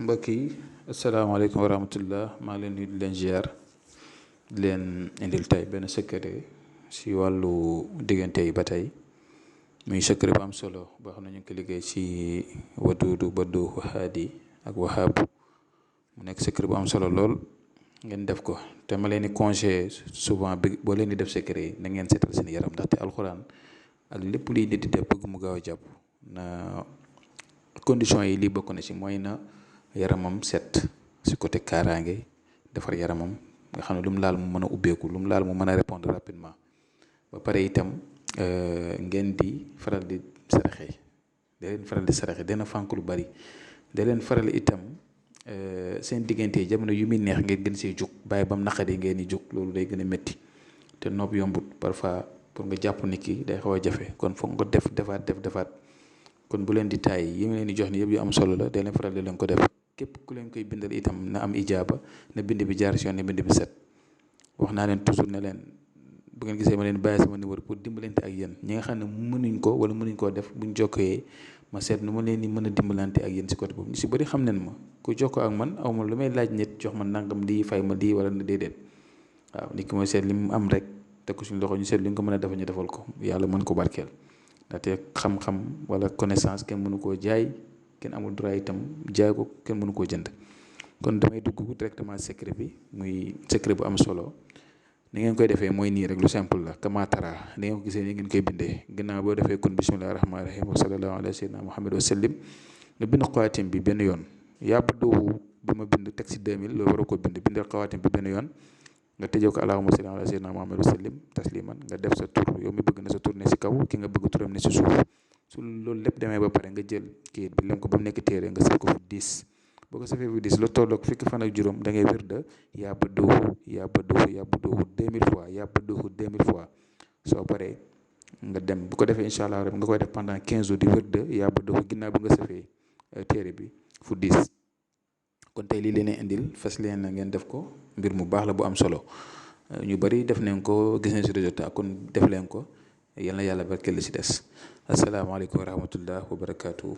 mbokk yi asalaamaaleykum wa rahmatullah maa ngi leen di leen ziar di leen indil tey benn secret si wàllu diggante yi ba tey muy secret bu am solo boo xam ne ñu ngi ko liggéey si waduudu baddu haadi ak wahaabu mu nekk secret bu am solo lool ngeen def ko te ma leen di conseillé souvent bi boo leen di def secret yi na ngeen seetal seen yaram ndaxte alxuraan ak lépp luy nit di def bëgg mu gaaw a jàpp na condition yi lii bokk na si mooy na yaramam set si côté kaaraange defar yaramam nga xam ne lu mu laal mu mën a ubbeeku lu mu laal mu mën a répondre rapidement ba pare itam ngeen di faral di saraxe da leen faral di saraxe dana fànk lu bari da leen faral itam seen diggante yi jamono yu muy neex ngeen gën see jug bàyyi ba mu naqari ngeen di jug loolu day gën a métti te nopp yombut parfois pour nga jàpp nit ki day xaw a jafe kon foog nga defaat kon bu leen di taay yi ma leen di jox ni yëpp yu am solo la da leen faral di leen ko def képp ku leen koy bindal itam na am ijaaba na bind bi jaar si yoon ne bind bi set wax naa leen toujours ne leen bu ngeen gisee ma leen bàyyi sama numéro pour dimbalante ak yéen ñi nga xam ne mënuñ ko wala mënuñ koo def buñ jokkoo ma seet nu ma leen di mën a dimbalante ak yéen si côté boobu ñu si bëri xam nañ ma ku jokkoo ak man aw ma lu may laaj nit jox ma nangam lii fay ma lii wala na déedéet waaw nit ki mooy seet li mu am rek teg ko suñu loxo ñu seet li nga ko mën a defal ñu defal ko yàlla mën ko barkeel ndaxte xam-xam wala connaissance kenn mënu koo jaay kenn amul droit itam jaay ko kenn mënu koo jënd kon damay dugg directement secret bi muy secret bu am solo ni ngeen koy defee mooy nii rek lu simple la kamatara ni ngeen ko gisee ni ngeen koy bindee gannaaw boo defee kon bismillahi rahmaani rahim wa sallallahu ala sayyidina muhammad wa sallim nga bind xawaatim bi benn yoon yàpp doowu bi ma bind teg si 2000 loolu war a ko bindal xawaatim bi benn yoon nga tëjee ko allahumma salli ala sayyidina muhammad wa sallim tasliman nga def sa tur yow mi bëgg na sa tur ne si kaw ki nga bëgg turam ne si suuf su loolu lépp demee ba pare nga jël kayit bi lem ko ba mu nekk téere nga saf ko fu 10 boo ko safee fu 10 lu tolloog fukki fan ak juróom da ngay wirda yaa ba doohu 2000 fois yaa ba doohu 2000 fois soo paree nga dem bu ko defee incha allah rek nga koy def pendant 15 jours di wirda yaa ba doohu ginnaaw bi nga safee téere bi fu 10 kon tey lii leen indil fas leen na ngeen def ko mbir mu baax la bu am solo ñu bari def nañ ko gis nañ si résultat kon def leen ko yal na yàlla barkeel li si des asalaamaaleykum wa rahmatullah wa barakaatu.